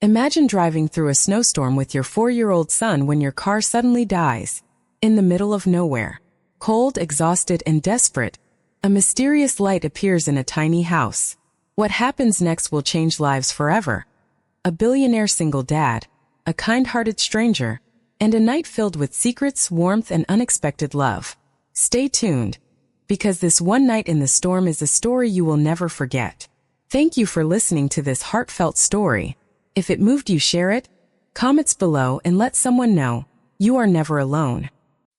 Imagine driving through a snowstorm with your 4-year-old son when your car suddenly dies. In the middle of nowhere. Cold, exhausted, and desperate, a mysterious light appears in a tiny house. What happens next will change lives forever. A billionaire single dad, a kind-hearted stranger, and a night filled with secrets, warmth, and unexpected love. Stay tuned, because this one night in the storm is a story you will never forget. Thank you for listening to this heartfelt story. If it moved you, share it, comments below, and let someone know you are never alone.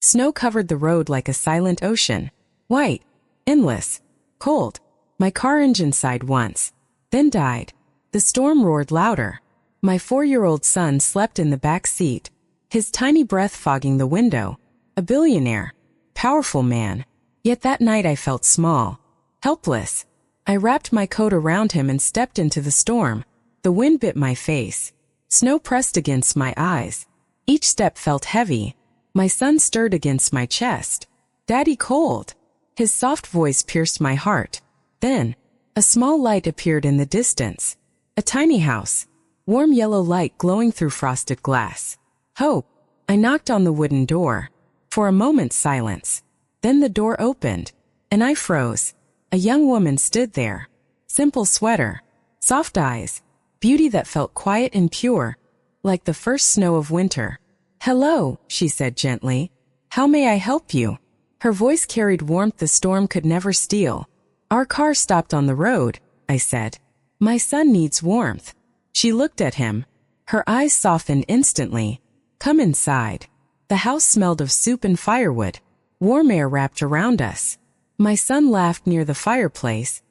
Snow covered the road like a silent ocean. White, endless, cold. My car engine sighed once, then died. The storm roared louder. My 4-year-old son slept in the back seat, his tiny breath fogging the window. A billionaire, powerful man. Yet that night I felt small, helpless. I wrapped my coat around him and stepped into the storm. The wind bit my face. Snow pressed against my eyes. Each step felt heavy. My son stirred against my chest. "Daddy, cold." His soft voice pierced my heart. Then, a small light appeared in the distance. A tiny house. Warm yellow light glowing through frosted glass. Hope. I knocked on the wooden door. For a moment, silence. Then the door opened, and I froze. A young woman stood there. Simple sweater. Soft eyes. Beauty that felt quiet and pure, like the first snow of winter. "Hello," she said gently. "How may I help you?" Her voice carried warmth the storm could never steal. "Our car stopped on the road," I said. "My son needs warmth." She looked at him. Her eyes softened instantly. "Come inside." The house smelled of soup and firewood. Warm air wrapped around us. My son laughed near the fireplace,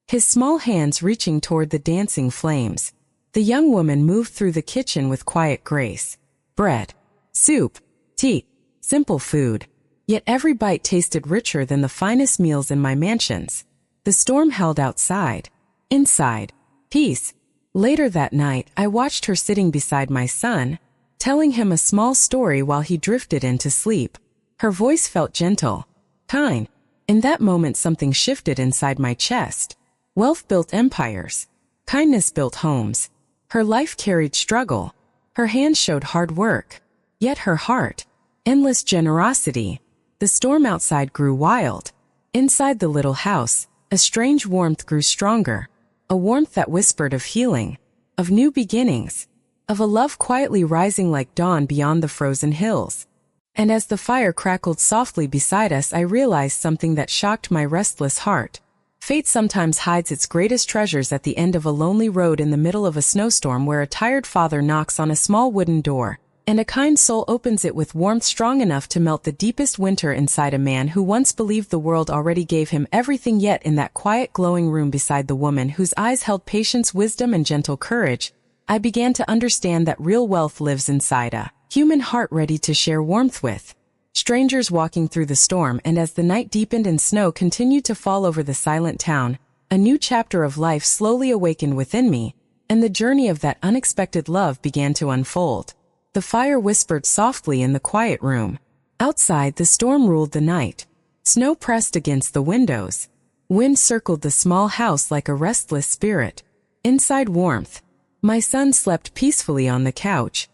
his small hands reaching toward the dancing flames. The young woman moved through the kitchen with quiet grace. Bread, soup, tea, simple food. Yet every bite tasted richer than the finest meals in my mansions. The storm held outside. Inside, peace. Later that night, I watched her sitting beside my son, telling him a small story while he drifted into sleep. Her voice felt gentle, kind. In that moment, something shifted inside my chest. Wealth built empires. Kindness built homes. Her life carried struggle. Her hands showed hard work. Yet her heart, endless generosity. The storm outside grew wild. Inside the little house, a strange warmth grew stronger. A warmth that whispered of healing, of new beginnings, of a love quietly rising like dawn beyond the frozen hills. And as the fire crackled softly beside us, I realized something that shocked my restless heart. Fate sometimes hides its greatest treasures at the end of a lonely road in the middle of a snowstorm, where a tired father knocks on a small wooden door, and a kind soul opens it with warmth strong enough to melt the deepest winter inside a man who once believed the world already gave him everything. Yet in that quiet, glowing room beside the woman whose eyes held patience, wisdom, and gentle courage, I began to understand that real wealth lives inside a human heart ready to share warmth with strangers walking through the storm. And as the night deepened and snow continued to fall over the silent town, a new chapter of life slowly awakened within me, and the journey of that unexpected love began to unfold. The fire whispered softly in the quiet room. Outside, the storm ruled the night. Snow pressed against the windows. Wind circled the small house like a restless spirit. Inside, warmth. My son slept peacefully on the couch,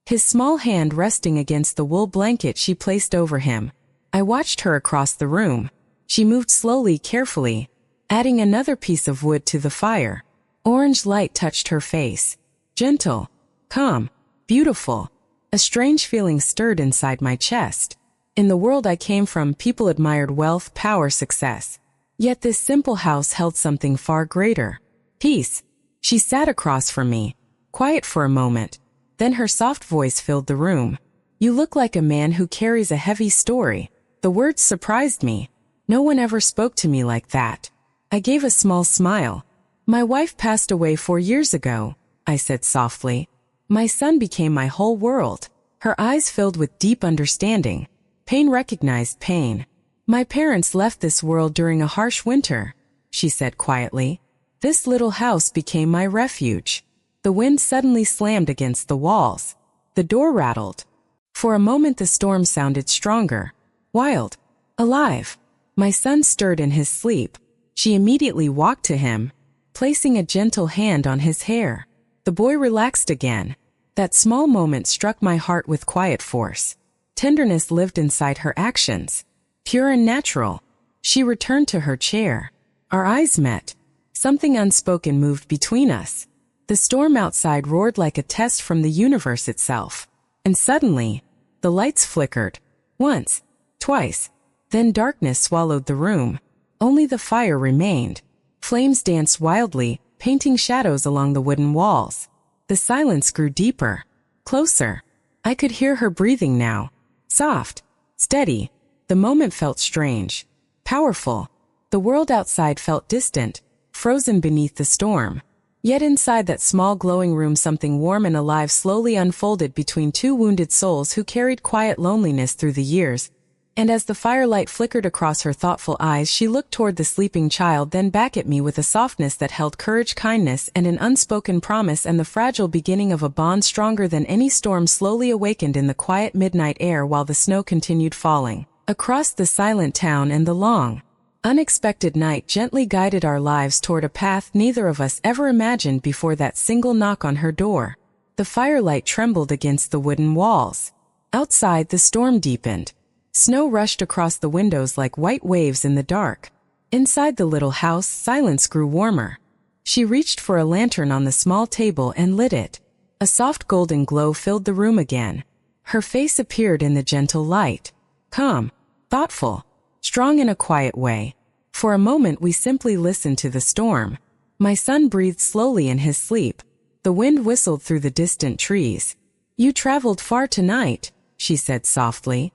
his small hand resting against the wool blanket she placed over him. I watched her across the room. She moved slowly, carefully, adding another piece of wood to the fire. Orange light touched her face. Gentle, calm, beautiful. A strange feeling stirred inside my chest. In the world I came from, people admired wealth, power, success. Yet this simple house held something far greater. Peace. She sat across from me, quiet for a moment. Then her soft voice filled the room. "You look like a man who carries a heavy story." The words surprised me. No one ever spoke to me like that. I gave a small smile. "My wife passed away 4 years ago," I said softly. "My son became my whole world." Her eyes filled with deep understanding. Pain recognized pain. "My parents left this world during a harsh winter," she said quietly. "This little house became my refuge." The wind suddenly slammed against the walls. The door rattled. For a moment the storm sounded stronger, wild, alive. My son stirred in his sleep. She immediately walked to him, placing a gentle hand on his hair. The boy relaxed again. That small moment struck my heart with quiet force. Tenderness lived inside her actions. Pure and natural. She returned to her chair. Our eyes met. Something unspoken moved between us. The storm outside roared like a test from the universe itself. And suddenly, the lights flickered. Once, twice. Then darkness swallowed the room. Only the fire remained. Flames danced wildly, painting shadows along the wooden walls. The silence grew deeper. Closer. I could hear her breathing now. Soft. Steady. The moment felt strange. Powerful. The world outside felt distant, frozen beneath the storm. Yet inside that small glowing room something warm and alive slowly unfolded between two wounded souls who carried quiet loneliness through the years. And as the firelight flickered across her thoughtful eyes, she looked toward the sleeping child, then back at me with a softness that held courage, kindness, and an unspoken promise, and the fragile beginning of a bond stronger than any storm slowly awakened in the quiet midnight air while the snow continued falling. Across the silent town and the long, unexpected night gently guided our lives toward a path neither of us ever imagined before that single knock on her door. The firelight trembled against the wooden walls. Outside, the storm deepened. Snow rushed across the windows like white waves in the dark. Inside the little house, silence grew warmer. She reached for a lantern on the small table and lit it. A soft golden glow filled the room again. Her face appeared in the gentle light. Calm, thoughtful, strong in a quiet way. For a moment we simply listened to the storm. My son breathed slowly in his sleep. The wind whistled through the distant trees. "You traveled far tonight," she said softly.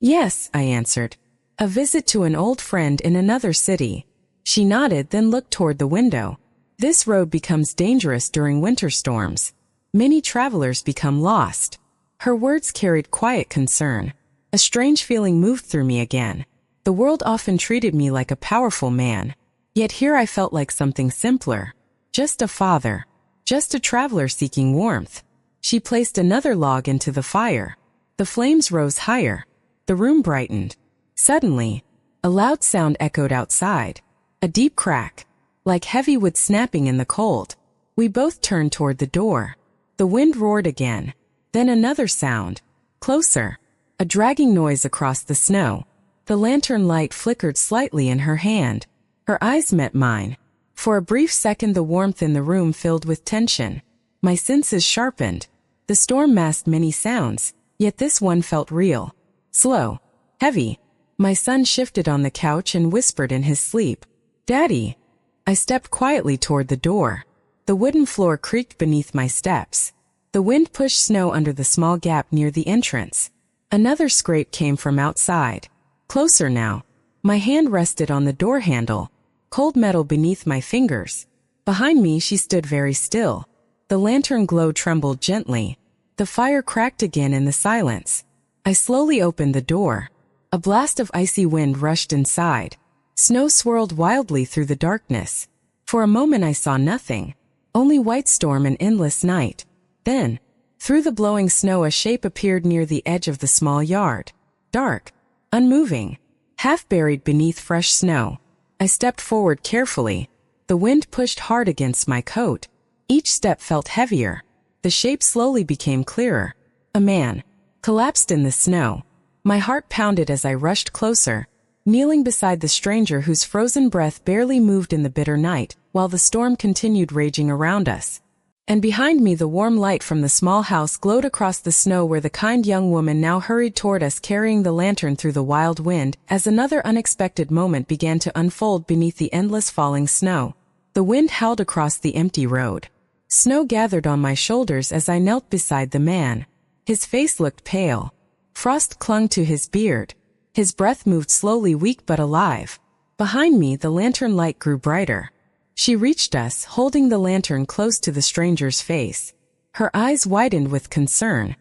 "Yes," I answered. "A visit to an old friend in another city." She nodded, then looked toward the window. "This road becomes dangerous during winter storms. Many travelers become lost." Her words carried quiet concern. A strange feeling moved through me again. The world often treated me like a powerful man. Yet here I felt like something simpler. Just a father. Just a traveler seeking warmth. She placed another log into the fire. The flames rose higher. The room brightened. Suddenly, a loud sound echoed outside. A deep crack, like heavy wood snapping in the cold. We both turned toward the door. The wind roared again. Then another sound. Closer. A dragging noise across the snow. The lantern light flickered slightly in her hand. Her eyes met mine. For a brief second the warmth in the room filled with tension. My senses sharpened. The storm masked many sounds, yet this one felt real. Slow. Heavy. My son shifted on the couch and whispered in his sleep. "Daddy." I stepped quietly toward the door. The wooden floor creaked beneath my steps. The wind pushed snow under the small gap near the entrance. Another scrape came from outside. Closer now. My hand rested on the door handle. Cold metal beneath my fingers. Behind me she stood very still. The lantern glow trembled gently. The fire cracked again in the silence. I slowly opened the door. A blast of icy wind rushed inside. Snow swirled wildly through the darkness. For a moment I saw nothing. Only white storm and endless night. Then, through the blowing snow a shape appeared near the edge of the small yard. Dark. Unmoving. Half buried beneath fresh snow. I stepped forward carefully. The wind pushed hard against my coat. Each step felt heavier. The shape slowly became clearer. A man. Collapsed in the snow. My heart pounded as I rushed closer, kneeling beside the stranger whose frozen breath barely moved in the bitter night, while the storm continued raging around us. And behind me the warm light from the small house glowed across the snow where the kind young woman now hurried toward us carrying the lantern through the wild wind, as another unexpected moment began to unfold beneath the endless falling snow. The wind howled across the empty road. Snow gathered on my shoulders as I knelt beside the man. His face looked pale. Frost clung to his beard. His breath moved slowly, weak but alive. Behind me, the lantern light grew brighter. She reached us, holding the lantern close to the stranger's face. Her eyes widened with concern.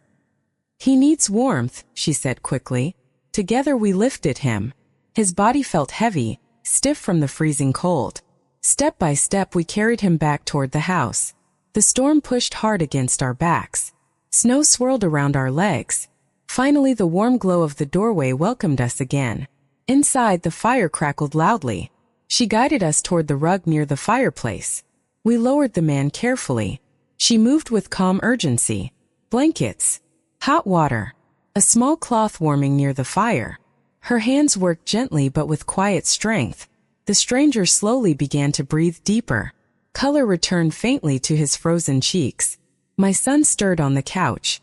"He needs warmth," she said quickly. Together we lifted him. His body felt heavy, stiff from the freezing cold. Step by step we carried him back toward the house. The storm pushed hard against our backs. Snow swirled around our legs. Finally the warm glow of the doorway welcomed us again. Inside the fire crackled loudly. She guided us toward the rug near the fireplace. We lowered the man carefully. She moved with calm urgency. Blankets. Hot water. A small cloth warming near the fire. Her hands worked gently but with quiet strength. The stranger slowly began to breathe deeper. Color returned faintly to his frozen cheeks. My son stirred on the couch.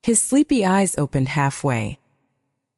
His sleepy eyes opened halfway.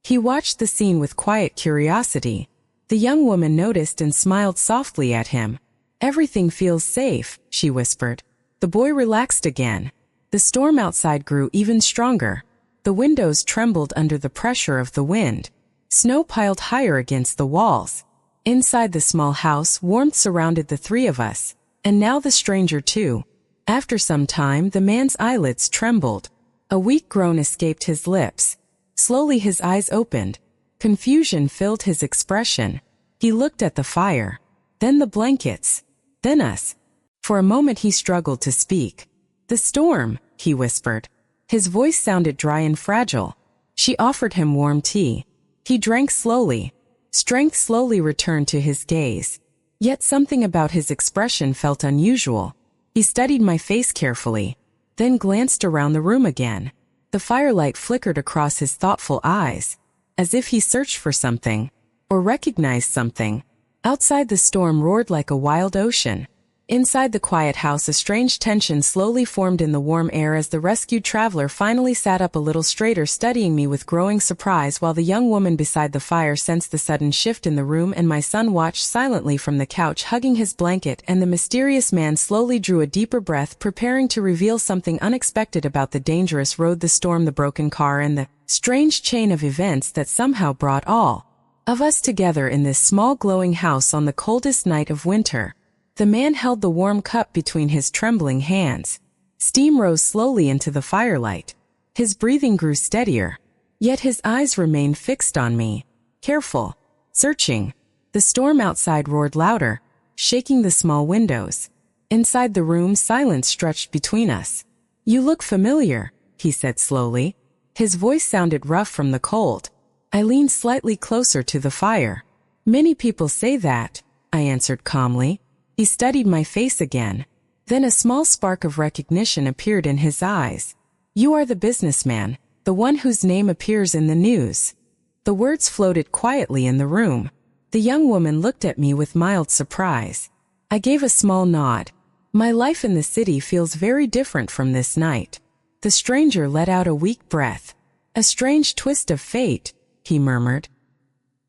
He watched the scene with quiet curiosity. The young woman noticed and smiled softly at him. "Everything feels safe," she whispered. The boy relaxed again. The storm outside grew even stronger. The windows trembled under the pressure of the wind. Snow piled higher against the walls. Inside the small house, warmth surrounded the three of us, and now the stranger too. After some time, the man's eyelids trembled. A weak groan escaped his lips. Slowly his eyes opened. Confusion filled his expression. He looked at the fire, then the blankets, then us. For a moment he struggled to speak. "The storm," he whispered. His voice sounded dry and fragile. She offered him warm tea. He drank slowly. Strength slowly returned to his gaze. Yet something about his expression felt unusual. He studied my face carefully, then glanced around the room again. The firelight flickered across his thoughtful eyes, as if he searched for something, or recognized something. Outside the storm roared like a wild ocean. Inside the quiet house, a strange tension slowly formed in the warm air as the rescued traveler finally sat up a little straighter, studying me with growing surprise, while the young woman beside the fire sensed the sudden shift in the room, and my son watched silently from the couch, hugging his blanket, and the mysterious man slowly drew a deeper breath, preparing to reveal something unexpected about the dangerous road, the storm, the broken car, and the strange chain of events that somehow brought all of us together in this small glowing house on the coldest night of winter. The man held the warm cup between his trembling hands. Steam rose slowly into the firelight. His breathing grew steadier, yet his eyes remained fixed on me, careful, searching. The storm outside roared louder, shaking the small windows. Inside the room, silence stretched between us. "You look familiar," he said slowly. His voice sounded rough from the cold. I leaned slightly closer to the fire. "Many people say that," I answered calmly. He studied my face again. Then a small spark of recognition appeared in his eyes. "You are the businessman, the one whose name appears in the news." The words floated quietly in the room. The young woman looked at me with mild surprise. I gave a small nod. "My life in the city feels very different from this night." The stranger let out a weak breath. "A strange twist of fate," he murmured.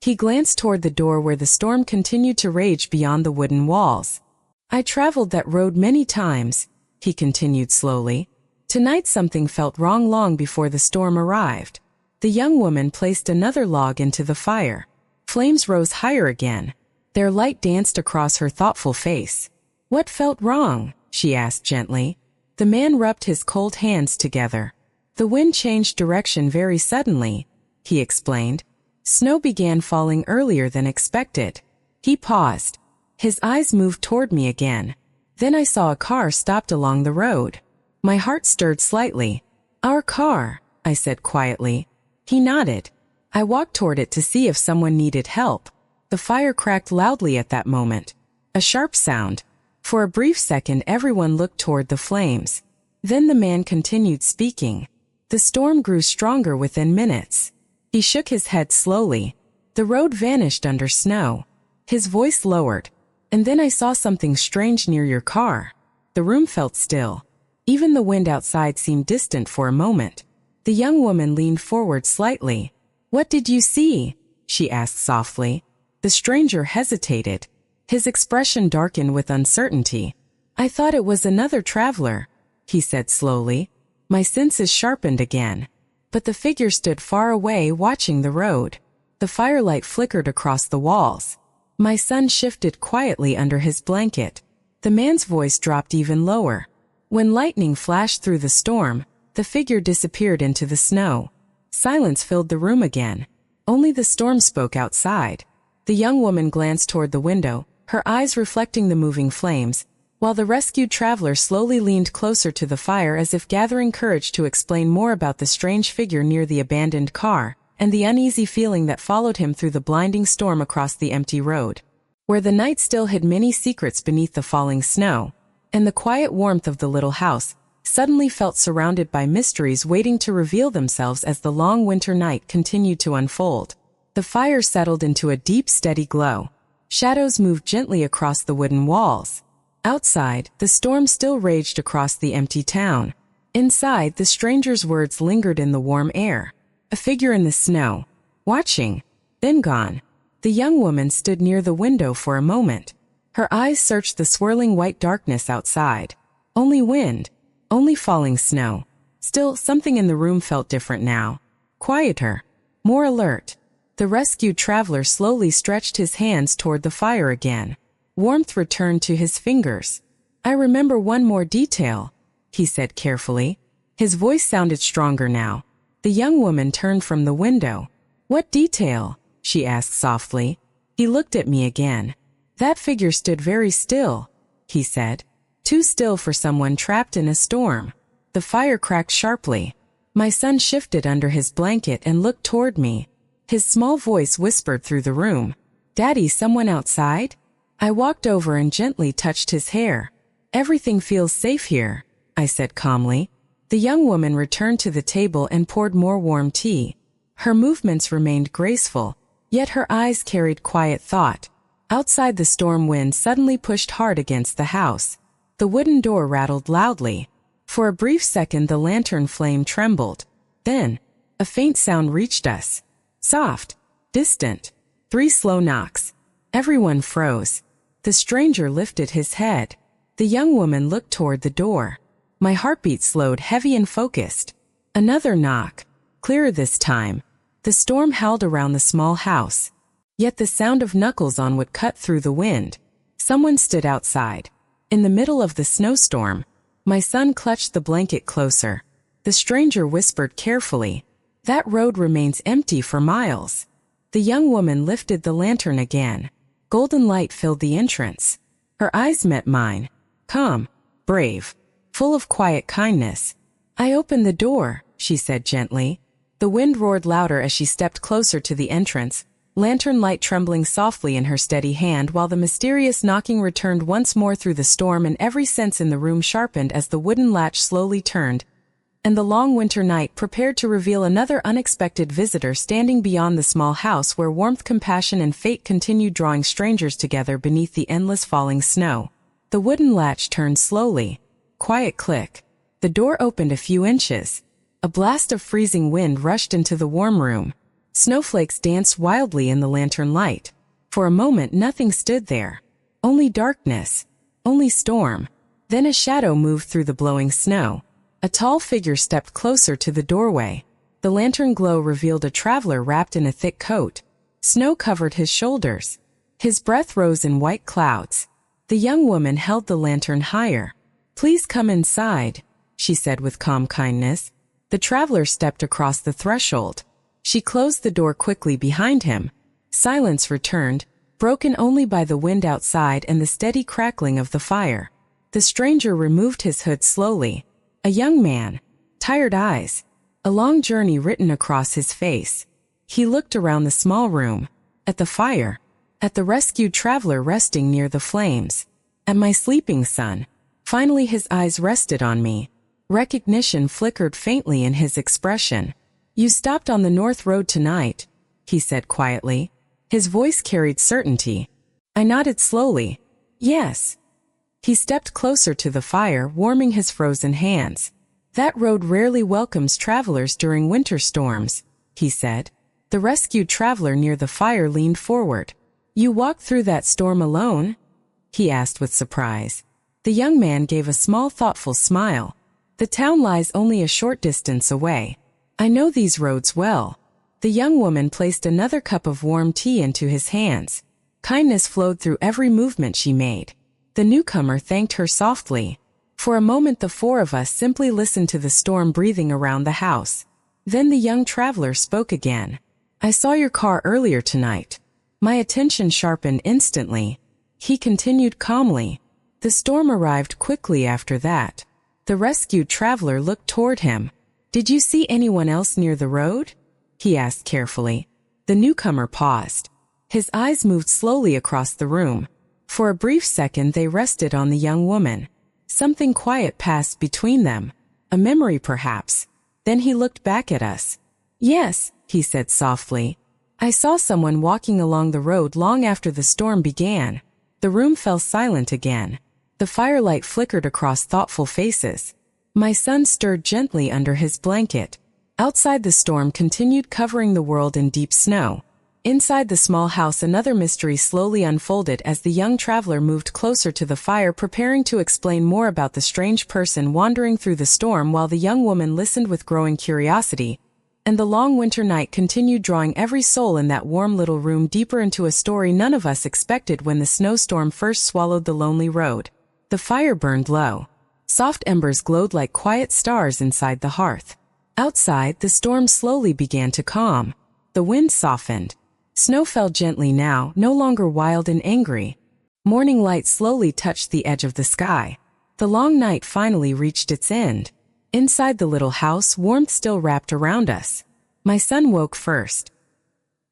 He glanced toward the door where the storm continued to rage beyond the wooden walls. "I traveled that road many times," he continued slowly. "Tonight something felt wrong long before the storm arrived." The young woman placed another log into the fire. Flames rose higher again. Their light danced across her thoughtful face. "What felt wrong?" she asked gently. The man rubbed his cold hands together. "The wind changed direction very suddenly," he explained. "Snow began falling earlier than expected." He paused. His eyes moved toward me again. Then I saw a car stopped along the road. My heart stirred slightly. "Our car," I said quietly. He nodded. I walked toward it to see if someone needed help. The fire cracked loudly at that moment. A sharp sound. For a brief second everyone looked toward the flames. Then the man continued speaking. The storm grew stronger within minutes. He shook his head slowly. The road vanished under snow. His voice lowered. "And then I saw something strange near your car." The room felt still. Even the wind outside seemed distant for a moment. The young woman leaned forward slightly. "What did you see?" she asked softly. The stranger hesitated. His expression darkened with uncertainty. "I thought it was another traveler," he said slowly. My senses sharpened again. But the figure stood far away, watching the road. The firelight flickered across the walls. My son shifted quietly under his blanket. The man's voice dropped even lower. When lightning flashed through the storm, the figure disappeared into the snow. Silence filled the room again. Only the storm spoke outside. The young woman glanced toward the window, her eyes reflecting the moving flames, while the rescued traveler slowly leaned closer to the fire as if gathering courage to explain more about the strange figure near the abandoned car, and the uneasy feeling that followed him through the blinding storm across the empty road. Where the night still hid many secrets beneath the falling snow, and the quiet warmth of the little house suddenly felt surrounded by mysteries waiting to reveal themselves as the long winter night continued to unfold. The fire settled into a deep, steady glow. Shadows moved gently across the wooden walls. Outside, the storm still raged across the empty town. Inside, the stranger's words lingered in the warm air. A figure in the snow, watching, then gone. The young woman stood near the window for a moment. Her eyes searched the swirling white darkness outside. Only wind, only falling snow. Still, something in the room felt different now. Quieter, more alert. The rescued traveler slowly stretched his hands toward the fire again. Warmth returned to his fingers. "I remember one more detail," he said carefully. His voice sounded stronger now. The young woman turned from the window. "What detail?" she asked softly. He looked at me again. "That figure stood very still," he said. "Too still for someone trapped in a storm." The fire cracked sharply. My son shifted under his blanket and looked toward me. His small voice whispered through the room. "Daddy, someone outside?" I walked over and gently touched his hair. "Everything feels safe here," I said calmly. The young woman returned to the table and poured more warm tea. Her movements remained graceful, yet her eyes carried quiet thought. Outside, the storm wind suddenly pushed hard against the house. The wooden door rattled loudly. For a brief second, the lantern flame trembled. Then, a faint sound reached us. Soft, distant. 3 slow knocks. Everyone froze. The stranger lifted his head. The young woman looked toward the door. My heartbeat slowed, heavy and focused. Another knock. Clearer this time. The storm howled around the small house. Yet the sound of knuckles on wood cut through the wind. Someone stood outside. In the middle of the snowstorm. My son clutched the blanket closer. The stranger whispered carefully, "That road remains empty for miles." The young woman lifted the lantern again. Golden light filled the entrance. Her eyes met mine. Calm, brave, full of quiet kindness. "I opened the door," she said gently. The wind roared louder as she stepped closer to the entrance, lantern light trembling softly in her steady hand, while the mysterious knocking returned once more through the storm, and every sense in the room sharpened as the wooden latch slowly turned, and the long winter night prepared to reveal another unexpected visitor standing beyond the small house where warmth, compassion, and fate continued drawing strangers together beneath the endless falling snow. The wooden latch turned slowly. Quiet click. The door opened a few inches. A blast of freezing wind rushed into the warm room. Snowflakes danced wildly in the lantern light. For a moment, nothing stood there. Only darkness. Only storm. Then a shadow moved through the blowing snow. A tall figure stepped closer to the doorway. The lantern glow revealed a traveler wrapped in a thick coat. Snow covered his shoulders. His breath rose in white clouds. The young woman held the lantern higher. "Please come inside," she said with calm kindness. The traveler stepped across the threshold. She closed the door quickly behind him. Silence returned, broken only by the wind outside and the steady crackling of the fire. The stranger removed his hood slowly. A young man, tired eyes, a long journey written across his face. He looked around the small room, at the fire, at the rescued traveler resting near the flames, at my sleeping son. Finally his eyes rested on me. Recognition flickered faintly in his expression. "You stopped on the North Road tonight," he said quietly. His voice carried certainty. I nodded slowly. "Yes." He stepped closer to the fire, warming his frozen hands. "That road rarely welcomes travelers during winter storms," he said. The rescued traveler near the fire leaned forward. "You walked through that storm alone?" he asked with surprise. The young man gave a small, thoughtful smile. "The town lies only a short distance away. I know these roads well." The young woman placed another cup of warm tea into his hands. Kindness flowed through every movement she made. The newcomer thanked her softly. For a moment the four of us simply listened to the storm breathing around the house. Then the young traveler spoke again. "I saw your car earlier tonight." My attention sharpened instantly. He continued calmly. "The storm arrived quickly after that." The rescued traveler looked toward him. "Did you see anyone else near the road?" he asked carefully. The newcomer paused. His eyes moved slowly across the room. For a brief second they rested on the young woman. Something quiet passed between them, a memory perhaps. Then he looked back at us. "Yes," he said softly. "I saw someone walking along the road long after the storm began." The room fell silent again. The firelight flickered across thoughtful faces. My son stirred gently under his blanket. Outside, the storm continued, covering the world in deep snow. Inside the small house, another mystery slowly unfolded as the young traveler moved closer to the fire, preparing to explain more about the strange person wandering through the storm, while the young woman listened with growing curiosity. And the long winter night continued, drawing every soul in that warm little room deeper into a story none of us expected. When the snowstorm first swallowed the lonely road, the fire burned low. Soft embers glowed like quiet stars inside the hearth. Outside, the storm slowly began to calm. The wind softened. Snow fell gently now, no longer wild and angry. Morning light slowly touched the edge of the sky. The long night finally reached its end. Inside the little house, warmth still wrapped around us. My son woke first.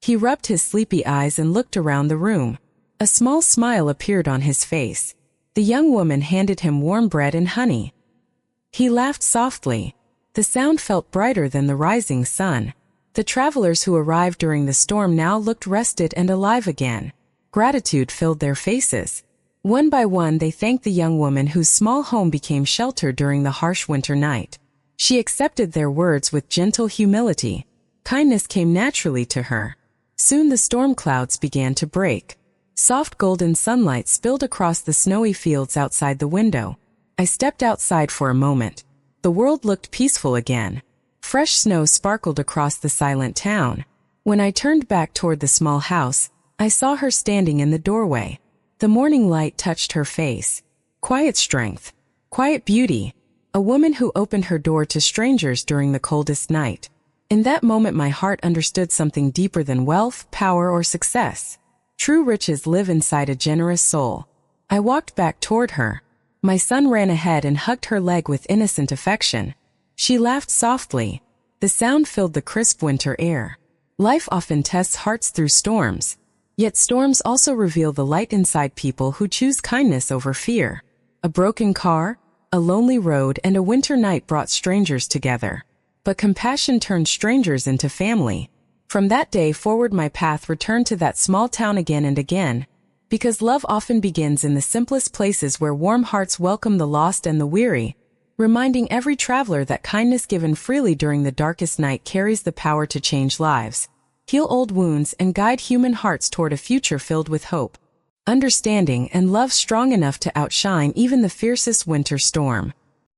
He rubbed his sleepy eyes and looked around the room. A small smile appeared on his face. The young woman handed him warm bread and honey. He laughed softly. The sound felt brighter than the rising sun. The travelers who arrived during the storm now looked rested and alive again. Gratitude filled their faces. One by one, they thanked the young woman whose small home became shelter during the harsh winter night. She accepted their words with gentle humility. Kindness came naturally to her. Soon the storm clouds began to break. Soft golden sunlight spilled across the snowy fields outside the window. I stepped outside for a moment. The world looked peaceful again. Fresh snow sparkled across the silent town. When I turned back toward the small house, I saw her standing in the doorway. The morning light touched her face. Quiet strength. Quiet beauty. A woman who opened her door to strangers during the coldest night. In that moment, my heart understood something deeper than wealth, power, or success. True riches live inside a generous soul. I walked back toward her. My son ran ahead and hugged her leg with innocent affection. She laughed softly. The sound filled the crisp winter air. Life often tests hearts through storms. Yet storms also reveal the light inside people who choose kindness over fear. A broken car, a lonely road, and a winter night brought strangers together. But compassion turned strangers into family. From that day forward, my path returned to that small town again and again, because love often begins in the simplest places where warm hearts welcome the lost and the weary, reminding every traveler that kindness given freely during the darkest night carries the power to change lives, heal old wounds, and guide human hearts toward a future filled with hope, understanding, and love strong enough to outshine even the fiercest winter storm.